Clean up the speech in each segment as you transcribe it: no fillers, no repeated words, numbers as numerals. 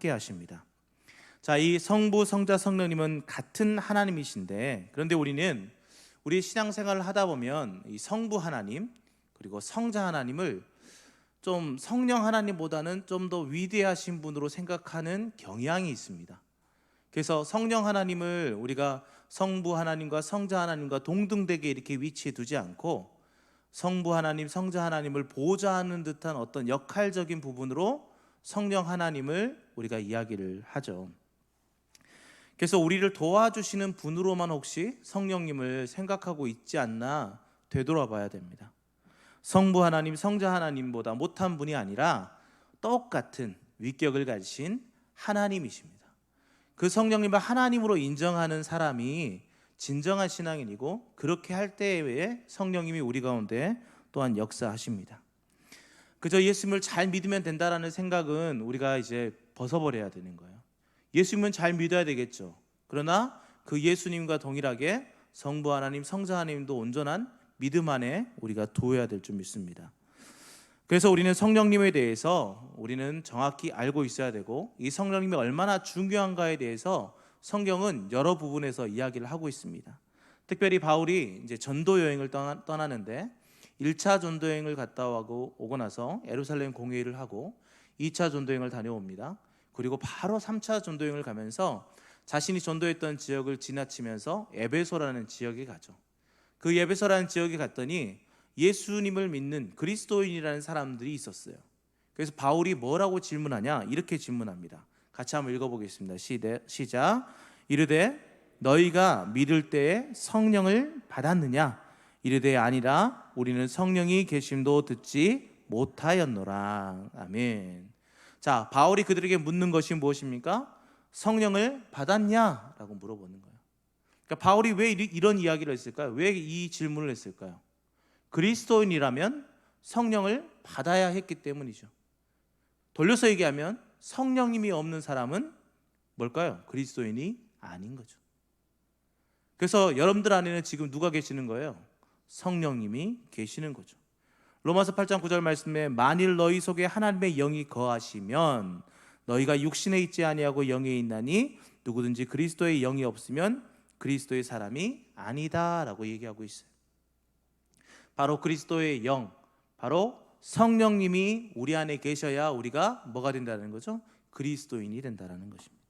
함께 하십니다. 자, 이 성부, 성자, 성령님은 같은 하나님이신데, 그런데 우리는 우리 신앙생활을 하다 보면 이 성부 하나님 그리고 성자 하나님을 좀 성령 하나님보다는 좀 더 위대하신 분으로 생각하는 경향이 있습니다. 그래서 성령 하나님을 우리가 성부 하나님과 성자 하나님과 동등되게 이렇게 위치해 두지 않고 성부 하나님, 성자 하나님을 보좌하는 듯한 어떤 역할적인 부분으로 성령 하나님을 우리가 이야기를 하죠. 그래서 우리를 도와주시는 분으로만 혹시 성령님을 생각하고 있지 않나 되돌아봐야 됩니다. 성부 하나님, 성자 하나님보다 못한 분이 아니라 똑같은 위격을 가지신 하나님이십니다. 그 성령님을 하나님으로 인정하는 사람이 진정한 신앙인이고, 그렇게 할 때에 성령님이 우리 가운데 또한 역사하십니다. 그저 예수님을 잘 믿으면 된다라는 생각은 우리가 이제 벗어버려야 되는 거예요. 예수님은 잘 믿어야 되겠죠. 그러나 그 예수님과 동일하게 성부 하나님, 성자 하나님도 온전한 믿음 안에 우리가 두어야 될 줄 믿습니다. 그래서 우리는 성령님에 대해서 우리는 정확히 알고 있어야 되고, 이 성령님이 얼마나 중요한가에 대해서 성경은 여러 부분에서 이야기를 하고 있습니다. 특별히 바울이 이제 전도 여행을 떠나는데 1차 전도 여행을 갔다 오고 나서 예루살렘 공회를 하고 2차 전도 여행을 다녀옵니다. 그리고 바로 3차 전도 여행을 가면서 자신이 전도했던 지역을 지나치면서 에베소라는 지역에 가죠. 그 에베소라는 지역에 갔더니 예수님을 믿는 그리스도인이라는 사람들이 있었어요. 그래서 바울이 뭐라고 질문하냐? 이렇게 질문합니다. 같이 한번 읽어보겠습니다. 시작. 이르되 너희가 믿을 때에 성령을 받았느냐? 이르되 아니라 우리는 성령이 계심도 듣지 못하였노라. 아멘. 자, 바울이 그들에게 묻는 것이 무엇입니까? 성령을 받았냐? 라고 물어보는 거예요. 그러니까 바울이 왜 이런 이야기를 했을까요? 왜 이 질문을 했을까요? 그리스도인이라면 성령을 받아야 했기 때문이죠. 돌려서 얘기하면 성령님이 없는 사람은 뭘까요? 그리스도인이 아닌 거죠. 그래서 여러분들 안에는 지금 누가 계시는 거예요? 성령님이 계시는 거죠. 로마서 8장 9절 말씀에 만일 너희 속에 하나님의 영이 거하시면 너희가 육신에 있지 아니하고 영에 있나니 누구든지 그리스도의 영이 없으면 그리스도의 사람이 아니다라고 얘기하고 있어요. 바로 그리스도의 영, 바로 성령님이 우리 안에 계셔야 우리가 뭐가 된다는 거죠? 그리스도인이 된다는 것입니다.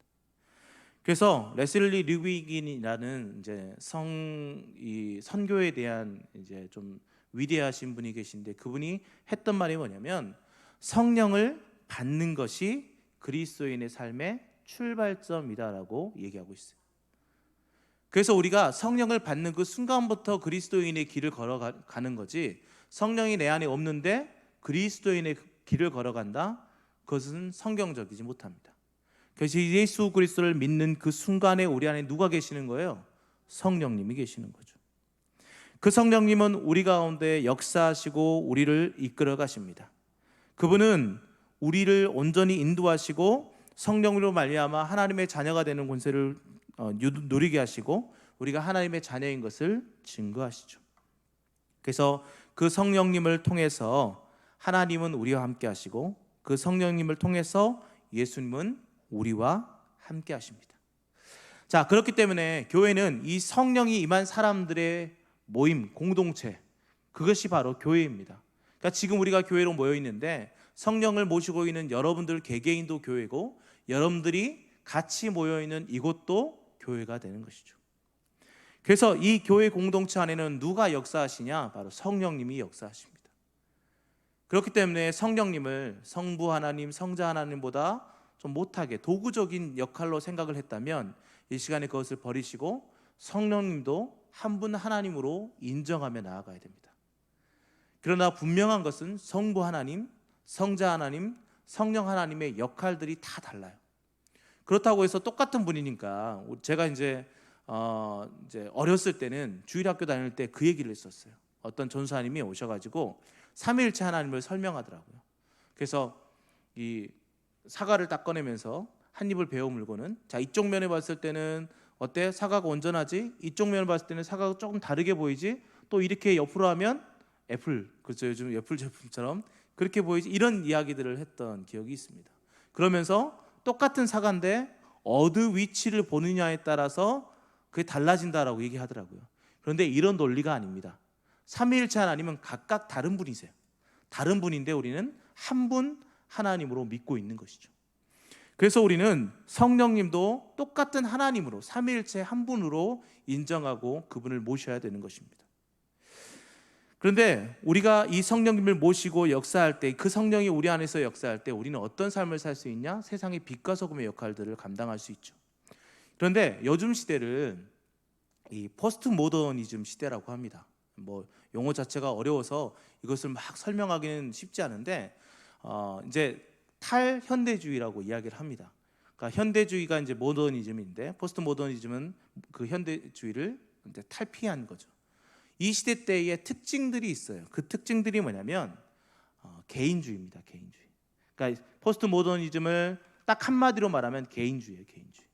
그래서 레슬리 류비긴이라는 이제 이 선교에 대한 이제 좀 위대하신 분이 계신데, 그분이 했던 말이 뭐냐면 성령을 받는 것이 그리스도인의 삶의 출발점이다라고 얘기하고 있어요. 그래서 우리가 성령을 받는 그 순간부터 그리스도인의 길을 걸어가는 거지, 성령이 내 안에 없는데 그리스도인의 길을 걸어간다? 그것은 성경적이지 못합니다. 그래서 예수 그리스도를 믿는 그 순간에 우리 안에 누가 계시는 거예요? 성령님이 계시는 거죠. 그 성령님은 우리 가운데 역사하시고 우리를 이끌어 가십니다. 그분은 우리를 온전히 인도하시고 성령으로 말미암아 하나님의 자녀가 되는 권세를 누리게 하시고 우리가 하나님의 자녀인 것을 증거하시죠. 그래서 그 성령님을 통해서 하나님은 우리와 함께 하시고, 그 성령님을 통해서 예수님은 우리와 함께 하십니다. 자, 그렇기 때문에 교회는 이 성령이 임한 사람들의 모임, 공동체, 그것이 바로 교회입니다. 그러니까 지금 우리가 교회로 모여 있는데 성령을 모시고 있는 여러분들 개개인도 교회고, 여러분들이 같이 모여 있는 이곳도 교회가 되는 것이죠. 그래서 이 교회 공동체 안에는 누가 역사하시냐? 바로 성령님이 역사하십니다. 그렇기 때문에 성령님을 성부 하나님, 성자 하나님보다 좀 못하게 도구적인 역할로 생각을 했다면 이 시간에 그것을 버리시고 성령님도 한 분 하나님으로 인정하며 나아가야 됩니다. 그러나 분명한 것은 성부 하나님, 성자 하나님, 성령 하나님의 역할들이 다 달라요. 그렇다고 해서 똑같은 분이니까, 제가 이제 어렸을 때는 주일학교 다닐 때 그 얘기를 했었어요. 어떤 전사님이 오셔가지고 삼위일체 하나님을 설명하더라고요. 그래서 이 사과를 딱 꺼내면서 한 입을 베어 물고는, 자, 이쪽 면에 봤을 때는 어때? 사과가 온전하지? 이쪽 면을 봤을 때는 사과가 조금 다르게 보이지? 또 이렇게 옆으로 하면 애플, 그렇죠, 요즘 애플 제품처럼 그렇게 보이지? 이런 이야기들을 했던 기억이 있습니다. 그러면서 똑같은 사과인데 어느 위치를 보느냐에 따라서 그게 달라진다라고 얘기하더라고요. 그런데 이런 논리가 아닙니다. 삼위일체 하나님은 각각 다른 분이세요. 다른 분인데 우리는 한 분 하나님으로 믿고 있는 것이죠. 그래서 우리는 성령님도 똑같은 하나님으로 삼위일체 한 분으로 인정하고 그분을 모셔야 되는 것입니다. 그런데 우리가 이 성령님을 모시고 역사할 때, 그 성령이 우리 안에서 역사할 때 우리는 어떤 삶을 살 수 있냐? 세상의 빛과 소금의 역할들을 감당할 수 있죠. 그런데 요즘 시대를 이 포스트 모더니즘 시대라고 합니다. 뭐 용어 자체가 어려워서 이것을 막 설명하기는 쉽지 않은데 이제 탈현대주의라고 이야기를 합니다. 그러니까 현대주의가 이제 모더니즘인데 포스트 모더니즘은 그 현대주의를 이제 탈피한 거죠. 이 시대 때의 특징들이 있어요. 그 특징들이 뭐냐면 개인주의입니다. 개인주의. 그러니까 포스트 모더니즘을 딱 한마디로 말하면 개인주의예요. 개인주의.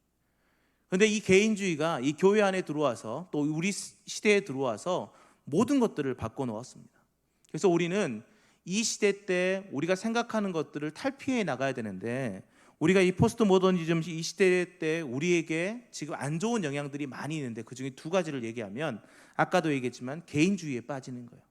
그런데 이 개인주의가 이 교회 안에 들어와서 또 우리 시대에 들어와서 모든 것들을 바꿔놓았습니다. 그래서 우리는 이 시대 때 우리가 생각하는 것들을 탈피해 나가야 되는데 우리가 이 포스트 모더니즘 이 시대 때 우리에게 지금 안 좋은 영향들이 많이 있는데 그 중에 두 가지를 얘기하면 아까도 얘기했지만 개인주의에 빠지는 거예요.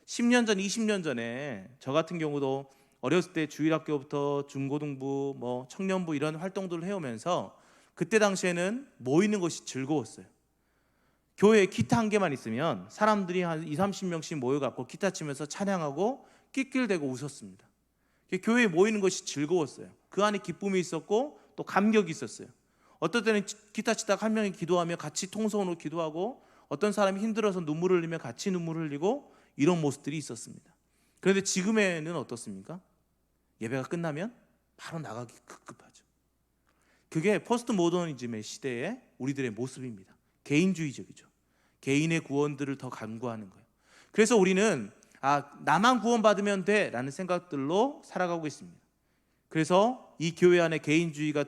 10년 전, 20년 전에 저 같은 경우도 어렸을 때 주일학교부터 중고등부, 뭐 청년부 이런 활동들을 해오면서 그때 당시에는 모이는 것이 즐거웠어요. 교회에 기타 한 개만 있으면 사람들이 한 20, 30명씩 모여갖고 기타 치면서 찬양하고 낄낄대고 웃었습니다. 교회에 모이는 것이 즐거웠어요. 그 안에 기쁨이 있었고 또 감격이 있었어요. 어떨 때는 기타 치다가 한 명이 기도하며 같이 통성으로 기도하고 어떤 사람이 힘들어서 눈물을 흘리며 같이 눈물을 흘리고 이런 모습들이 있었습니다. 그런데 지금에는 어떻습니까? 예배가 끝나면 바로 나가기 급급하죠. 그게 포스트 모더니즘의 시대의 우리들의 모습입니다. 개인주의적이죠. 개인의 구원들을 더 간구하는 거예요. 그래서 우리는 나만 구원받으면 돼 라는 생각들로 살아가고 있습니다. 그래서 이 교회 안에 개인주의가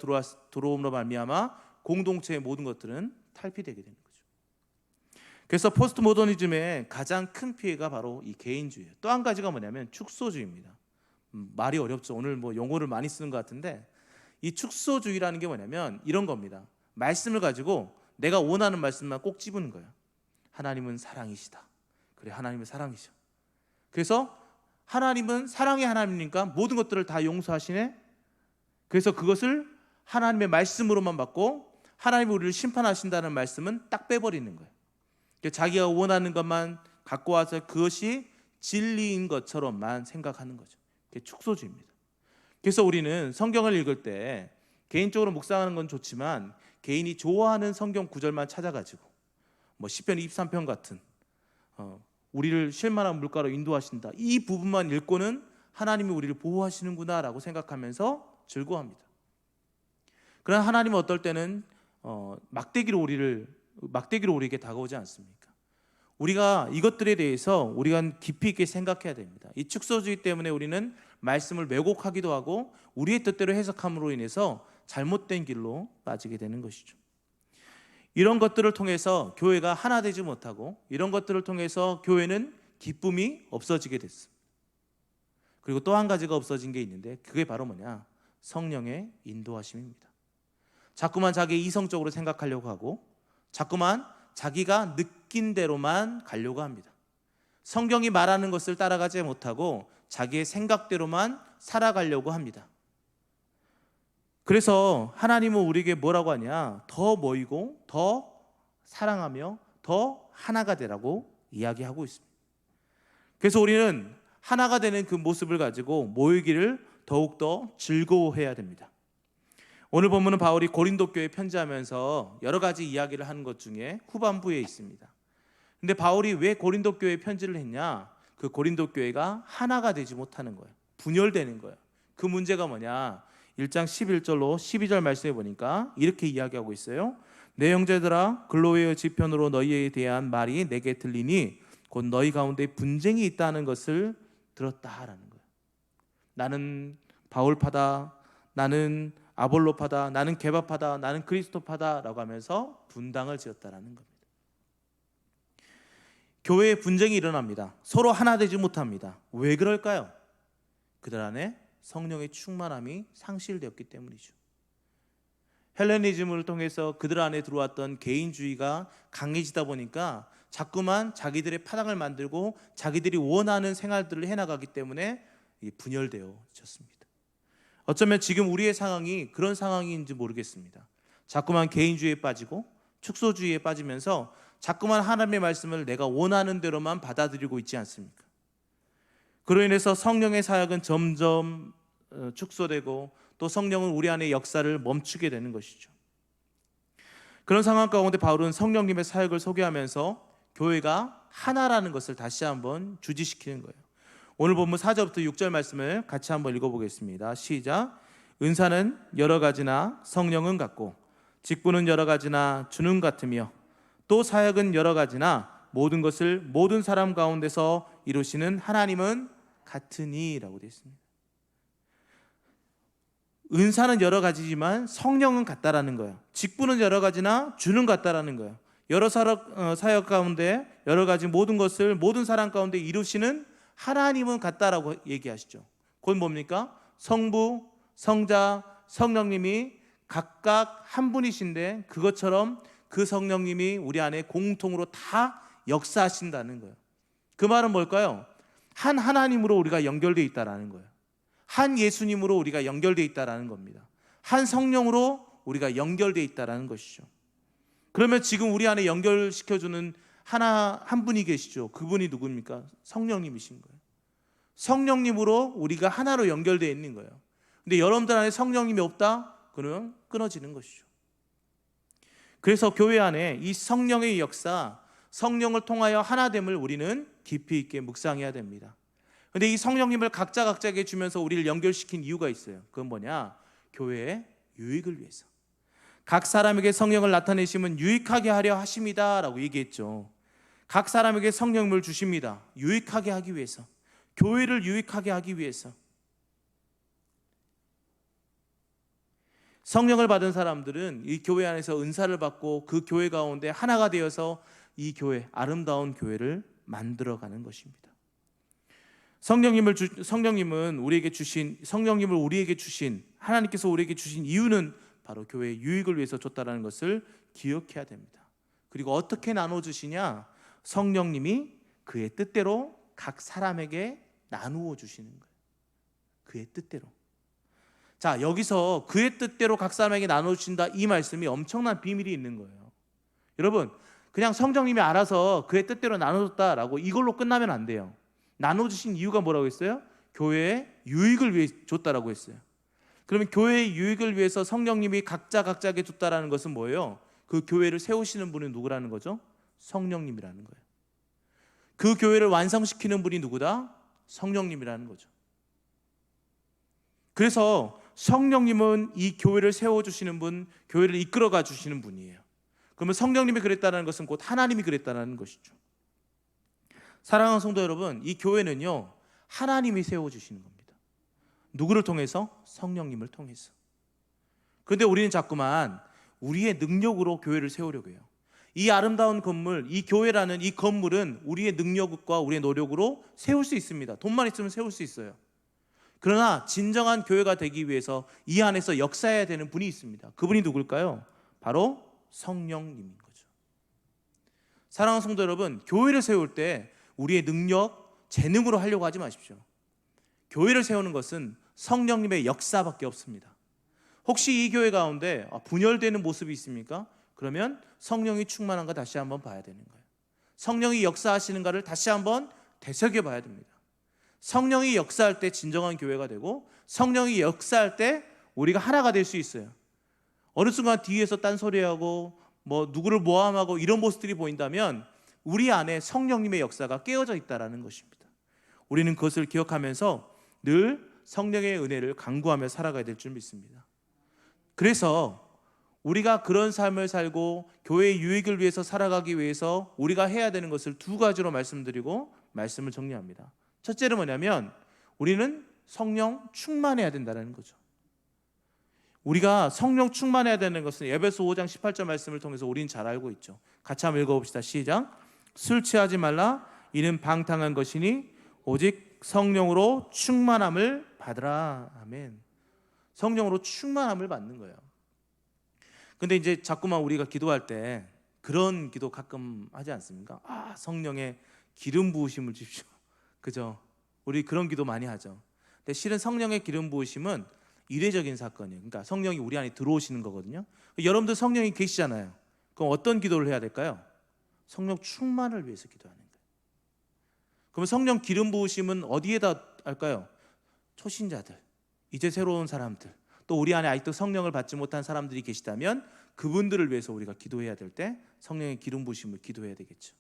들어옴으로 말미암아 공동체의 모든 것들은 탈피되게 되는 거죠. 그래서 포스트 모더니즘의 가장 큰 피해가 바로 이 개인주의예요. 또 한 가지가 뭐냐면 축소주의입니다. 말이 어렵죠. 오늘 뭐 용어를 많이 쓰는 것 같은데 이 축소주의라는 게 뭐냐면 이런 겁니다. 말씀을 가지고 내가 원하는 말씀만 꼭 집는 거예요. 하나님은 사랑이시다. 그래, 하나님은 사랑이셔. 그래서 하나님은 사랑의 하나님이니까 모든 것들을 다 용서하시네. 그래서 그것을 하나님의 말씀으로만 받고 하나님이 우리를 심판하신다는 말씀은 딱 빼버리는 거예요. 자기가 원하는 것만 갖고 와서 그것이 진리인 것처럼만 생각하는 거죠. 그게 축소주의입니다. 그래서 우리는 성경을 읽을 때 개인적으로 묵상하는 건 좋지만 개인이 좋아하는 성경 구절만 찾아가지고 뭐 시편 23편 같은 우리를 쉴만한 물가로 인도하신다 이 부분만 읽고는 하나님이 우리를 보호하시는구나라고 생각하면서 즐거워합니다. 그러나 하나님은 어떨 때는 막대기로 우리에게 다가오지 않습니까? 우리가 이것들에 대해서 우리가 깊이 있게 생각해야 됩니다. 이 축소주의 때문에 우리는 말씀을 왜곡하기도 하고 우리의 뜻대로 해석함으로 인해서 잘못된 길로 빠지게 되는 것이죠. 이런 것들을 통해서 교회가 하나 되지 못하고 이런 것들을 통해서 교회는 기쁨이 없어지게 됐습니다. 그리고 또 한 가지가 없어진 게 있는데 그게 바로 뭐냐? 성령의 인도하심입니다. 자꾸만 자기 이성적으로 생각하려고 하고 자꾸만 자기가 느낀 대로만 가려고 합니다. 성경이 말하는 것을 따라가지 못하고 자기의 생각대로만 살아가려고 합니다. 그래서 하나님은 우리에게 뭐라고 하냐? 더 모이고 더 사랑하며 더 하나가 되라고 이야기하고 있습니다. 그래서 우리는 하나가 되는 그 모습을 가지고 모이기를 더욱더 즐거워해야 됩니다. 오늘 본문은 바울이 고린도 교회에 편지하면서 여러 가지 이야기를 하는 것 중에 후반부에 있습니다. 근데 바울이 왜 고린도 교회에 편지를 했냐? 그 고린도 교회가 하나가 되지 못하는 거예요. 분열되는 거예요. 그 문제가 뭐냐? 1장 11절로 12절 말씀해 보니까 이렇게 이야기하고 있어요. 내 형제들아 글로웨의 지편으로 너희에 대한 말이 내게 들리니 곧 너희 가운데 분쟁이 있다는 것을 들었다라는 거예요. 나는 바울파다, 나는 아볼로파다, 나는 게바파다, 나는 그리스도파다라고 하면서 분당을 지었다라는 겁니다. 교회에 분쟁이 일어납니다. 서로 하나 되지 못합니다. 왜 그럴까요? 그들 안에 성령의 충만함이 상실되었기 때문이죠. 헬레니즘을 통해서 그들 안에 들어왔던 개인주의가 강해지다 보니까 자꾸만 자기들의 파당을 만들고 자기들이 원하는 생활들을 해나가기 때문에 분열되어졌습니다. 어쩌면 지금 우리의 상황이 그런 상황인지 모르겠습니다. 자꾸만 개인주의에 빠지고 축소주의에 빠지면서 자꾸만 하나님의 말씀을 내가 원하는 대로만 받아들이고 있지 않습니까? 그로 인해서 성령의 사역은 점점 축소되고 또 성령은 우리 안에 역사를 멈추게 되는 것이죠. 그런 상황 가운데 바울은 성령님의 사역을 소개하면서 교회가 하나라는 것을 다시 한번 주지시키는 거예요. 오늘 본문 4절부터 6절 말씀을 같이 한번 읽어보겠습니다. 시작. 은사는 여러 가지나 성령은 같고 직분은 여러 가지나 주는 같으며 또 사역은 여러 가지나 모든 것을 모든 사람 가운데서 이루시는 하나님은 같으니 라고 되어 있습니다. 은사는 여러 가지지만 성령은 같다라는 거예요. 직분은 여러 가지나 주는 같다라는 거예요. 여러 사역 가운데 여러 가지 모든 것을 모든 사람 가운데 이루시는 하나님은 같다라고 얘기하시죠. 그건 뭡니까? 성부, 성자, 성령님이 각각 한 분이신데 그것처럼 그 성령님이 우리 안에 공통으로 다 역사하신다는 거예요. 그 말은 뭘까요? 한 하나님으로 우리가 연결되어 있다라는 거예요. 한 예수님으로 우리가 연결되어 있다라는 겁니다. 한 성령으로 우리가 연결되어 있다라는 것이죠. 그러면 지금 우리 안에 연결시켜주는 한 분이 계시죠. 그분이 누굽니까? 성령님이신 거예요. 성령님으로 우리가 하나로 연결되어 있는 거예요. 근데 여러분들 안에 성령님이 없다? 그러면 끊어지는 것이죠. 그래서 교회 안에 이 성령의 역사, 성령을 통하여 하나됨을 우리는 깊이 있게 묵상해야 됩니다. 근데 이 성령님을 각자에게 주면서 우리를 연결시킨 이유가 있어요. 그건 뭐냐? 교회의 유익을 위해서. 각 사람에게 성령을 나타내심은 유익하게 하려 하심이다 라고 얘기했죠. 각 사람에게 성령을 주십니다. 유익하게 하기 위해서, 교회를 유익하게 하기 위해서. 성령을 받은 사람들은 이 교회 안에서 은사를 받고 그 교회 가운데 하나가 되어서 이 교회, 아름다운 교회를 만들어가는 것입니다. 성령님을 우리에게 주신 하나님께서 우리에게 주신 이유는 바로 교회의 유익을 위해서 줬다라는 것을 기억해야 됩니다. 그리고 어떻게 나눠주시냐? 성령님이 그의 뜻대로 각 사람에게 나누어 주시는 거예요. 그의 뜻대로. 자, 여기서 그의 뜻대로 각 사람에게 나눠주신다, 이 말씀이 엄청난 비밀이 있는 거예요. 여러분, 그냥 성령님이 알아서 그의 뜻대로 나눠줬다라고 이걸로 끝나면 안 돼요. 나눠주신 이유가 뭐라고 했어요? 교회의 유익을 위해 줬다라고 했어요. 그러면 교회의 유익을 위해서 성령님이 각자에게 줬다라는 것은 뭐예요? 그 교회를 세우시는 분은 누구라는 거죠? 성령님이라는 거예요. 그 교회를 완성시키는 분이 누구다? 성령님이라는 거죠. 그래서 성령님은 이 교회를 세워주시는 분, 교회를 이끌어가 주시는 분이에요. 그러면 성령님이 그랬다는 것은 곧 하나님이 그랬다는 것이죠. 사랑하는 성도 여러분, 이 교회는요, 하나님이 세워주시는 겁니다. 누구를 통해서? 성령님을 통해서. 그런데 우리는 자꾸만 우리의 능력으로 교회를 세우려고 해요. 이 아름다운 건물, 이 교회라는 이 건물은 우리의 능력과 우리의 노력으로 세울 수 있습니다. 돈만 있으면 세울 수 있어요. 그러나 진정한 교회가 되기 위해서 이 안에서 역사해야 되는 분이 있습니다. 그분이 누굴까요? 바로 성령님인 거죠. 사랑하는 성도 여러분, 교회를 세울 때 우리의 능력, 재능으로 하려고 하지 마십시오. 교회를 세우는 것은 성령님의 역사밖에 없습니다. 혹시 이 교회 가운데 분열되는 모습이 있습니까? 그러면 성령이 충만한가 다시 한번 봐야 되는 거예요. 성령이 역사하시는가를 다시 한번 되새겨봐야 됩니다. 성령이 역사할 때 진정한 교회가 되고, 성령이 역사할 때 우리가 하나가 될 수 있어요. 어느 순간 뒤에서 딴소리하고 누구를 모함하고 이런 모습들이 보인다면 우리 안에 성령님의 역사가 깨어져 있다는 것입니다. 우리는 그것을 기억하면서 늘 성령의 은혜를 간구하며 살아가야 될 줄 믿습니다. 그래서 우리가 그런 삶을 살고 교회의 유익을 위해서 살아가기 위해서 우리가 해야 되는 것을 두 가지로 말씀드리고 말씀을 정리합니다. 첫째는 뭐냐면 우리는 성령 충만해야 된다는 거죠. 우리가 성령 충만해야 되는 것은 에베소 5장 18절 말씀을 통해서 우리는 잘 알고 있죠. 같이 한번 읽어봅시다. 시작. 술 취하지 말라. 이는 방탕한 것이니 오직 성령으로 충만함을 받으라. 아멘. 성령으로 충만함을 받는 거예요. 근데 이제 자꾸만 우리가 기도할 때 그런 기도 가끔 하지 않습니까? 성령의 기름 부으심을 주십시오. 그죠? 우리 그런 기도 많이 하죠. 근데 실은 성령의 기름 부으심은 이례적인 사건이에요. 그러니까 성령이 우리 안에 들어오시는 거거든요. 여러분들 성령이 계시잖아요. 그럼 어떤 기도를 해야 될까요? 성령 충만을 위해서 기도하는 거예요. 그럼 성령 기름 부으심은 어디에다 할까요? 초신자들, 이제 새로운 사람들, 또 우리 안에 아직도 성령을 받지 못한 사람들이 계시다면 그분들을 위해서 우리가 기도해야 될 때 성령의 기름 부으심을 기도해야 되겠죠.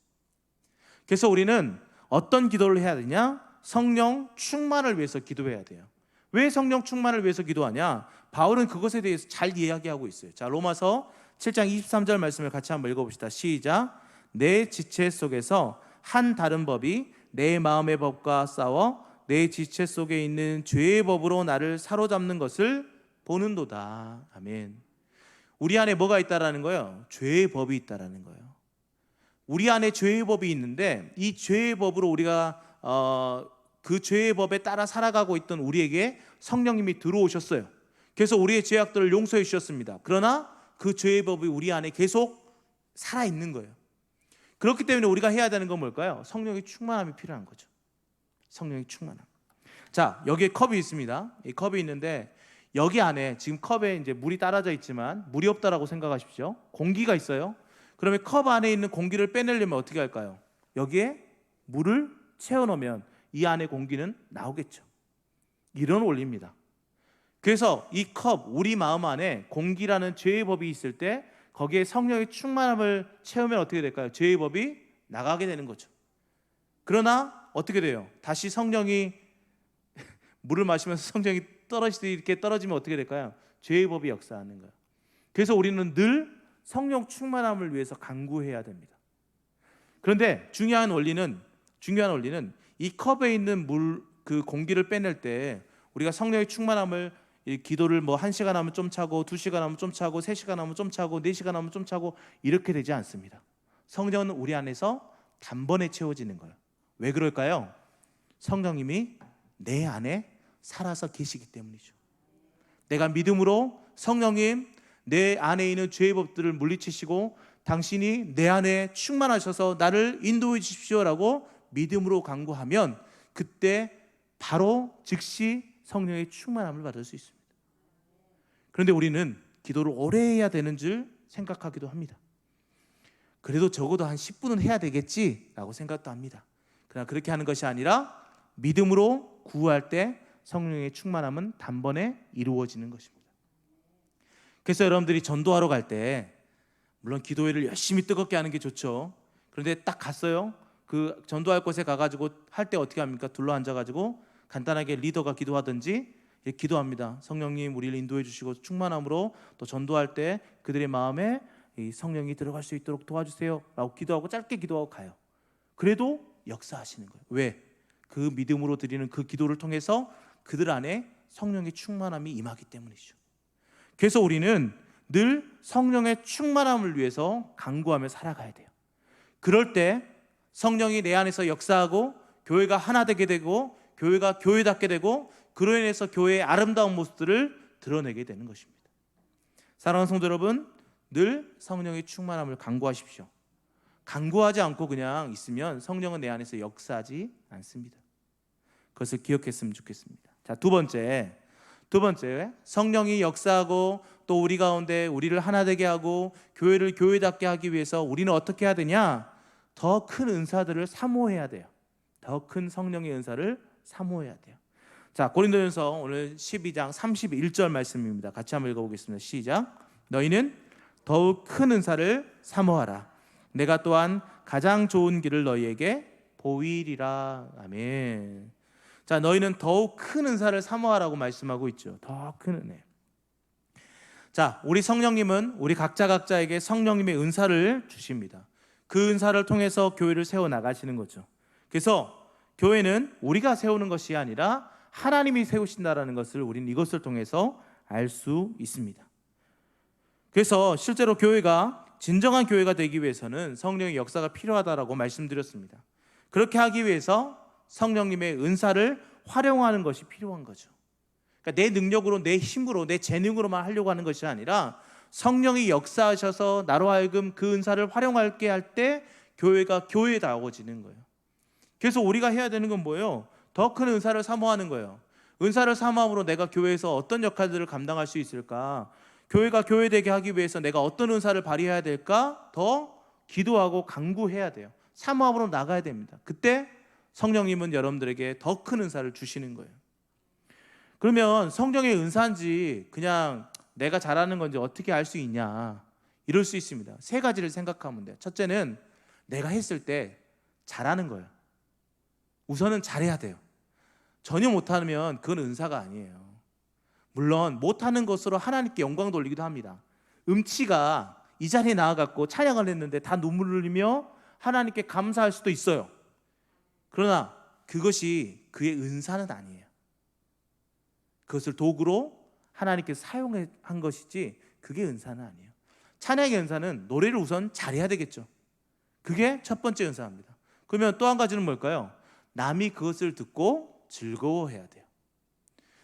그래서 우리는 어떤 기도를 해야 되냐? 성령 충만을 위해서 기도해야 돼요. 왜 성령 충만을 위해서 기도하냐? 바울은 그것에 대해서 잘 이야기하고 있어요. 자, 로마서 7장 23절 말씀을 같이 한번 읽어봅시다. 시작. 내 지체 속에서 한 다른 법이 내 마음의 법과 싸워 내 지체 속에 있는 죄의 법으로 나를 사로잡는 것을 보는도다. 아멘. 우리 안에 뭐가 있다라는 거예요? 죄의 법이 있다라는 거예요. 우리 안에 죄의 법이 있는데 이 죄의 법으로 우리가 그 죄의 법에 따라 살아가고 있던 우리에게 성령님이 들어오셨어요. 그래서 우리의 죄악들을 용서해 주셨습니다. 그러나 그 죄의 법이 우리 안에 계속 살아있는 거예요. 그렇기 때문에 우리가 해야 되는 건 뭘까요? 성령의 충만함이 필요한 거죠. 성령의 충만함. 자, 여기에 컵이 있습니다. 이 컵이 있는데 여기 안에 지금 컵에 이제 물이 따라져 있지만 물이 없다라고 생각하십시오. 공기가 있어요. 그러면 컵 안에 있는 공기를 빼내려면 어떻게 할까요? 여기에 물을 채워놓으면 이 안에 공기는 나오겠죠. 이런 원리입니다. 그래서 이 컵, 우리 마음 안에 공기라는 죄의 법이 있을 때 거기에 성령의 충만함을 채우면 어떻게 될까요? 죄의 법이 나가게 되는 거죠. 그러나 어떻게 돼요? 다시 성령이 물을 마시면서 성령이 이렇게 떨어지면 어떻게 될까요? 죄의 법이 역사하는 거예요. 그래서 우리는 늘 성령 충만함을 위해서 간구해야 됩니다. 그런데 중요한 원리는 이 컵에 있는 물, 그 공기를 빼낼 때 우리가 성령의 충만함을 이 기도를 뭐 1시간 하면 좀 차고 2시간 하면 좀 차고 3시간 하면 좀 차고 4시간 하면 좀 차고 이렇게 되지 않습니다. 성령은 우리 안에서 단번에 채워지는 거예요. 왜 그럴까요? 성령님이 내 안에 살아서 계시기 때문이죠. 내가 믿음으로 성령님 내 안에 있는 죄의 법들을 물리치시고 당신이 내 안에 충만하셔서 나를 인도해 주십시오라고 믿음으로 간구하면 그때 바로 즉시 성령의 충만함을 받을 수 있습니다. 그런데 우리는 기도를 오래 해야 되는 줄 생각하기도 합니다. 그래도 적어도 한 10분은 해야 되겠지라고 생각도 합니다. 그러나 그렇게 하는 것이 아니라 믿음으로 구할 때 성령의 충만함은 단번에 이루어지는 것입니다. 그래서 여러분들이 전도하러 갈 때 물론 기도회를 열심히 뜨겁게 하는 게 좋죠. 그런데 딱 갔어요. 그 전도할 곳에 가가지고 할 때 어떻게 합니까? 둘러앉아가지고 간단하게 리더가 기도하든지 이렇게 기도합니다. 성령님 우리를 인도해 주시고 충만함으로 또 전도할 때 그들의 마음에 이 성령이 들어갈 수 있도록 도와주세요 라고 기도하고 짧게 기도하고 가요. 그래도 역사하시는 거예요. 왜? 그 믿음으로 드리는 그 기도를 통해서 그들 안에 성령의 충만함이 임하기 때문이죠. 그래서 우리는 늘 성령의 충만함을 위해서 간구하며 살아가야 돼요. 그럴 때 성령이 내 안에서 역사하고 교회가 하나 되게 되고 교회가 교회답게 되고 그로 인해서 교회의 아름다운 모습들을 드러내게 되는 것입니다. 사랑하는 성도 여러분, 늘 성령의 충만함을 간구하십시오. 간구하지 않고 그냥 있으면 성령은 내 안에서 역사하지 않습니다. 그것을 기억했으면 좋겠습니다. 자, 두 번째, 성령이 역사하고 또 우리 가운데 우리를 하나 되게 하고 교회를 교회답게 하기 위해서 우리는 어떻게 해야 되냐? 더 큰 은사들을 사모해야 돼요. 더 큰 성령의 은사를 사모해야 돼요. 자, 고린도전서 오늘 12장 31절 말씀입니다. 같이 한번 읽어보겠습니다. 시작. 너희는 더욱 큰 은사를 사모하라. 내가 또한 가장 좋은 길을 너희에게 보이리라. 아멘. 자, 너희는 더욱 큰 은사를 사모하라고 말씀하고 있죠. 더 큰 은혜. 자, 우리 성령님은 우리 각자에게 성령님의 은사를 주십니다. 그 은사를 통해서 교회를 세워 나가시는 거죠. 그래서 교회는 우리가 세우는 것이 아니라 하나님이 세우신다라는 것을 우리는 이것을 통해서 알 수 있습니다. 그래서 실제로 교회가 진정한 교회가 되기 위해서는 성령의 역사가 필요하다라고 말씀드렸습니다. 그렇게 하기 위해서 성령님의 은사를 활용하는 것이 필요한 거죠. 그러니까 내 능력으로, 내 힘으로, 내 재능으로만 하려고 하는 것이 아니라 성령이 역사하셔서 나로 하여금 그 은사를 활용할게 할 때 교회가 교회다워지는 거예요. 그래서 우리가 해야 되는 건 뭐예요? 더 큰 은사를 사모하는 거예요. 은사를 사모함으로 내가 교회에서 어떤 역할들을 감당할 수 있을까? 교회가 교회되게 하기 위해서 내가 어떤 은사를 발휘해야 될까? 더 기도하고 간구해야 돼요. 사모함으로 나가야 됩니다. 그때 성령님은 여러분들에게 더 큰 은사를 주시는 거예요. 그러면 성령의 은사인지 그냥 내가 잘하는 건지 어떻게 알 수 있냐? 이럴 수 있습니다. 세 가지를 생각하면 돼요. 첫째는 내가 했을 때 잘하는 거예요. 우선은 잘해야 돼요. 전혀 못하면 그건 은사가 아니에요. 물론 못하는 것으로 하나님께 영광 돌리기도 합니다. 음치가 이 자리에 나와갖고 찬양을 했는데 다 눈물을 흘리며 하나님께 감사할 수도 있어요. 그러나 그것이 그의 은사는 아니에요. 그것을 도구로 하나님께서 사용한 것이지 그게 은사는 아니에요. 찬양의 은사는 노래를 우선 잘해야 되겠죠. 그게 첫 번째 은사입니다. 그러면 또 한 가지는 뭘까요? 남이 그것을 듣고 즐거워해야 돼요.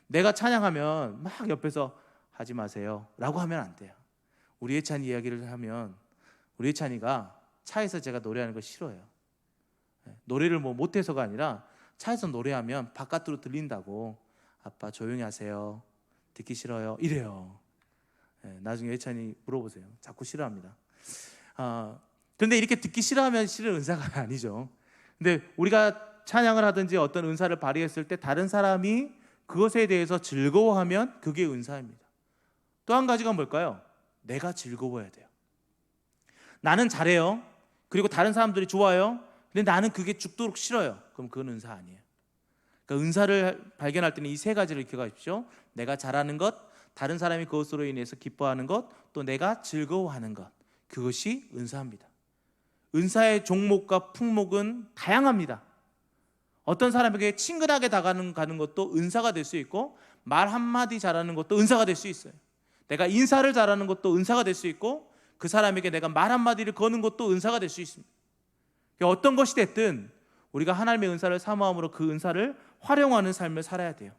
내가 찬양하면 막 옆에서 하지 마세요 라고 하면 안 돼요. 우리 예찬이 이야기를 하면 우리 예찬이가 차에서 제가 노래하는 거 싫어해요. 노래를 뭐 못해서가 아니라 차에서 노래하면 바깥으로 들린다고 아빠 조용히 하세요. 듣기 싫어요. 이래요. 나중에 예찬이 물어보세요. 자꾸 싫어합니다. 그런데 이렇게 듣기 싫어하면 실은 은사가 아니죠. 근데 우리가 찬양을 하든지 어떤 은사를 발휘했을 때 다른 사람이 그것에 대해서 즐거워하면 그게 은사입니다. 또 한 가지가 뭘까요? 내가 즐거워야 돼요. 나는 잘해요. 그리고 다른 사람들이 좋아요. 근데 나는 그게 죽도록 싫어요. 그럼 그건 은사 아니에요. 그러니까 은사를 발견할 때는 이 세 가지를 기억하십시오. 내가 잘하는 것, 다른 사람이 그것으로 인해서 기뻐하는 것, 또 내가 즐거워하는 것. 그것이 은사입니다. 은사의 종목과 품목은 다양합니다. 어떤 사람에게 친근하게 다가가는 것도 은사가 될 수 있고, 말 한마디 잘하는 것도 은사가 될 수 있어요. 내가 인사를 잘하는 것도 은사가 될 수 있고, 그 사람에게 내가 말 한마디를 거는 것도 은사가 될 수 있습니다. 어떤 것이 됐든 우리가 하나님의 은사를 사모함으로 그 은사를 활용하는 삶을 살아야 돼요.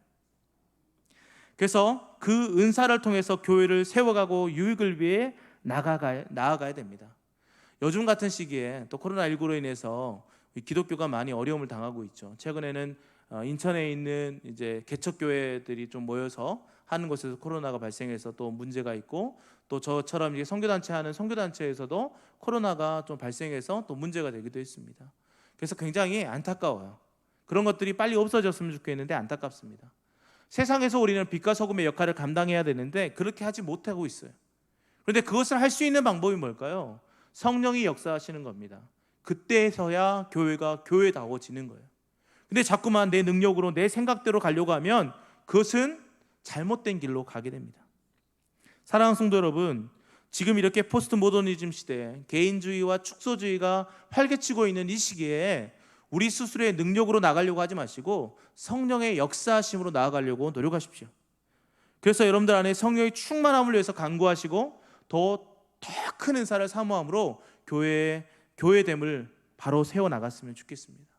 그래서 그 은사를 통해서 교회를 세워가고 유익을 위해 나아가야 됩니다. 요즘 같은 시기에 또 코로나19로 인해서 기독교가 많이 어려움을 당하고 있죠. 최근에는 인천에 있는 이제 개척교회들이 좀 모여서 하는 곳에서 코로나가 발생해서 또 문제가 있고, 또 저처럼 이제 선교단체 하는 선교단체에서도 코로나가 좀 발생해서 또 문제가 되기도 했습니다. 그래서 굉장히 안타까워요. 그런 것들이 빨리 없어졌으면 좋겠는데 안타깝습니다. 세상에서 우리는 빛과 소금의 역할을 감당해야 되는데 그렇게 하지 못하고 있어요. 그런데 그것을 할 수 있는 방법이 뭘까요? 성령이 역사하시는 겁니다. 그때서야 교회가 교회다워지는 거예요. 근데 자꾸만 내 능력으로 내 생각대로 가려고 하면 그것은 잘못된 길로 가게 됩니다. 사랑하는 성도 여러분, 지금 이렇게 포스트 모더니즘 시대에 개인주의와 축소주의가 활개치고 있는 이 시기에 우리 스스로의 능력으로 나가려고 하지 마시고 성령의 역사하심으로 나아가려고 노력하십시오. 그래서 여러분들 안에 성령의 충만함을 위해서 간구하시고 더 큰 은사를 사모함으로 교회됨을 바로 세워나갔으면 좋겠습니다.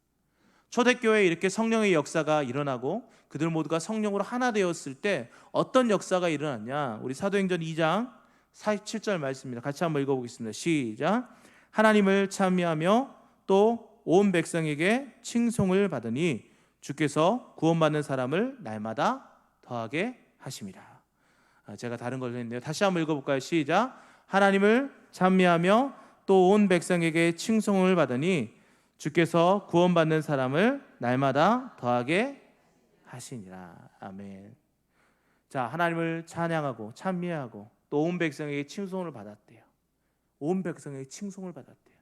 초대교회에 이렇게 성령의 역사가 일어나고 그들 모두가 성령으로 하나 되었을 때 어떤 역사가 일어났냐? 우리 사도행전 2장 47절 말씀입니다. 같이 한번 읽어보겠습니다. 시작. 하나님을 찬미하며 또 온 백성에게 칭송을 받으니 주께서 구원받는 사람을 날마다 더하게 하심이라. 제가 다른 걸로 했네요. 다시 한번 읽어볼까요? 시작. 하나님을 찬미하며 또 온 백성에게 칭송을 받으니 주께서 구원받는 사람을 날마다 더하게 하시니라. 아멘. 자, 하나님을 찬양하고 찬미하고 또 온 백성에게 칭송을 받았대요. 온 백성에게 칭송을 받았대요.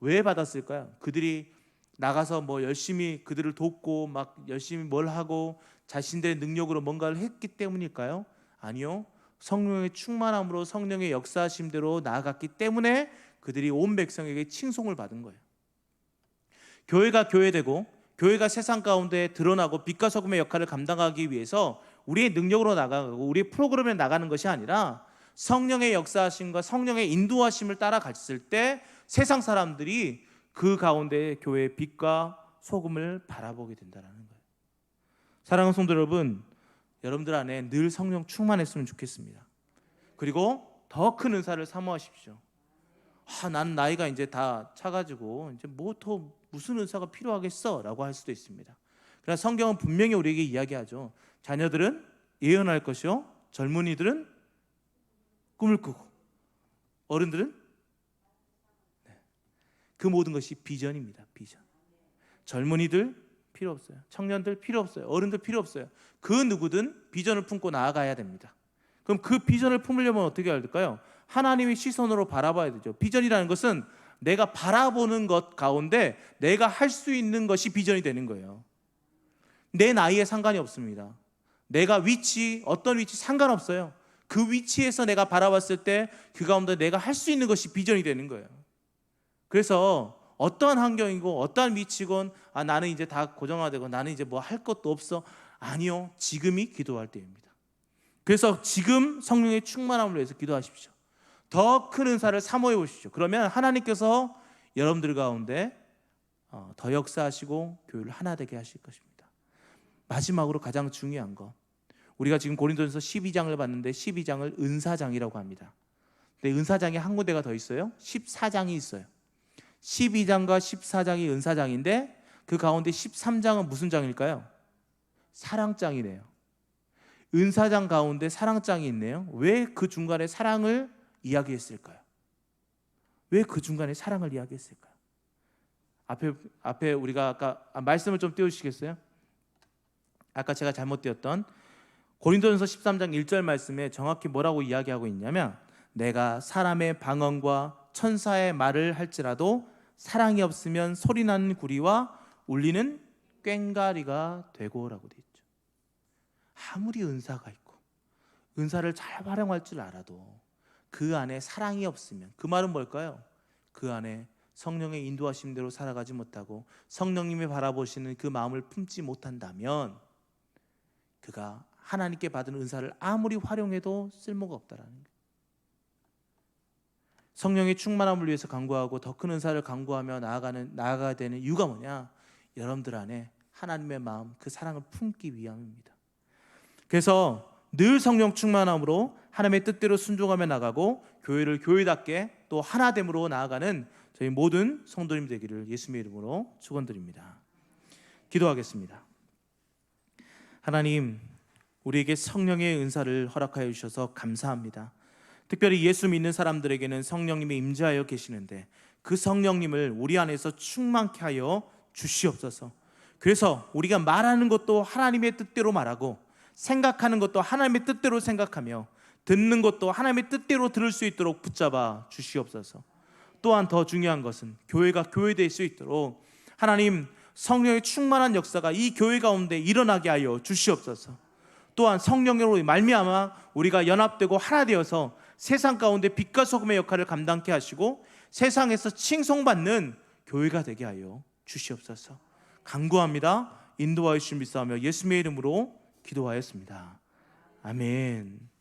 왜 받았을까요? 그들이 나가서 뭐 열심히 그들을 돕고 막 열심히 뭘 하고 자신들의 능력으로 뭔가를 했기 때문일까요? 아니요. 성령의 충만함으로 성령의 역사하심대로 나아갔기 때문에 그들이 온 백성에게 칭송을 받은 거예요. 교회가 교회되고 교회가 세상 가운데 드러나고 빛과 소금의 역할을 감당하기 위해서 우리의 능력으로 나가고 우리의 프로그램에 나가는 것이 아니라 성령의 역사하심과 성령의 인도하심을 따라갔을 때 세상 사람들이 그 가운데 교회의 빛과 소금을 바라보게 된다는 거예요. 사랑하는 성도 여러분, 여러분들 안에 늘 성령 충만했으면 좋겠습니다. 그리고 더 큰 은사를 사모하십시오. 난 나이가 이제 다 차가지고 이제 무슨 은사가 필요하겠어 라고 할 수도 있습니다. 그러나 성경은 분명히 우리에게 이야기하죠. 자녀들은 예언할 것이요, 젊은이들은 꿈을 꾸고, 어른들은 그 모든 것이 비전입니다. 비전. 젊은이들 필요 없어요. 청년들 필요 없어요. 어른들 필요 없어요. 그 누구든 비전을 품고 나아가야 됩니다. 그럼 그 비전을 품으려면 어떻게 해야 될까요? 하나님의 시선으로 바라봐야 되죠. 비전이라는 것은 내가 바라보는 것 가운데 내가 할 수 있는 것이 비전이 되는 거예요. 내 나이에 상관이 없습니다. 내가 어떤 위치 상관없어요. 그 위치에서 내가 바라봤을 때 그 가운데 내가 할 수 있는 것이 비전이 되는 거예요. 그래서 어떠한 환경이고 어떠한 위치건 나는 이제 다 고정화되고 나는 이제 뭐 할 것도 없어. 아니요. 지금이 기도할 때입니다. 그래서 지금 성령의 충만함을 위해서 기도하십시오. 더 큰 은사를 사모해 보십시오. 그러면 하나님께서 여러분들 가운데 더 역사하시고 교회를 하나 되게 하실 것입니다. 마지막으로 가장 중요한 것, 우리가 지금 고린도전서 12장을 봤는데 12장을 은사장이라고 합니다. 근데 은사장이 한 군데가 더 있어요. 14장이 있어요. 12장과 14장이 은사장인데 그 가운데 13장은 무슨 장일까요? 사랑장이네요. 은사장 가운데 사랑장이 있네요. 왜 그 중간에 사랑을 이야기했을까요? 왜 그 중간에 사랑을 이야기했을까요? 앞에 우리가 아까 말씀을 좀 띄워주시겠어요? 아까 제가 잘못 띄웠던 고린도전서 13장 1절 말씀에 정확히 뭐라고 이야기하고 있냐면, 내가 사람의 방언과 천사의 말을 할지라도 사랑이 없으면 소리나는 구리와 울리는 꽹과리가 되고라고 되어 있죠. 아무리 은사가 있고 은사를 잘 활용할 줄 알아도 그 안에 사랑이 없으면, 그 말은 뭘까요? 그 안에 성령의 인도하심대로 살아가지 못하고 성령님이 바라보시는 그 마음을 품지 못한다면 그가 하나님께 받은 은사를 아무리 활용해도 쓸모가 없다라는 거예요. 성령의 충만함을 위해서 간구하고 더 큰 은사를 간구하며 나아가야 되는 이유가 뭐냐? 여러분들 안에 하나님의 마음, 그 사랑을 품기 위함입니다. 그래서 늘 성령 충만함으로 하나님의 뜻대로 순종하며 나가고 교회를 교회답게 또 하나됨으로 나아가는 저희 모든 성도님 되기를 예수님의 이름으로 축원드립니다. 기도하겠습니다. 하나님, 우리에게 성령의 은사를 허락하여 주셔서 감사합니다. 특별히 예수 믿는 사람들에게는 성령님이 임재하여 계시는데 그 성령님을 우리 안에서 충만케 하여 주시옵소서. 그래서 우리가 말하는 것도 하나님의 뜻대로 말하고 생각하는 것도 하나님의 뜻대로 생각하며 듣는 것도 하나님의 뜻대로 들을 수 있도록 붙잡아 주시옵소서. 또한 더 중요한 것은 교회가 교회될 수 있도록 하나님 성령의 충만한 역사가 이 교회 가운데 일어나게 하여 주시옵소서. 또한 성령으로 말미암아 우리가 연합되고 하나 되어서 세상 가운데 빛과 소금의 역할을 감당케 하시고 세상에서 칭송받는 교회가 되게 하여 주시옵소서. 간구합니다. 인도하여 주시옵소서. 예수님의 이름으로 기도하였습니다. 아멘.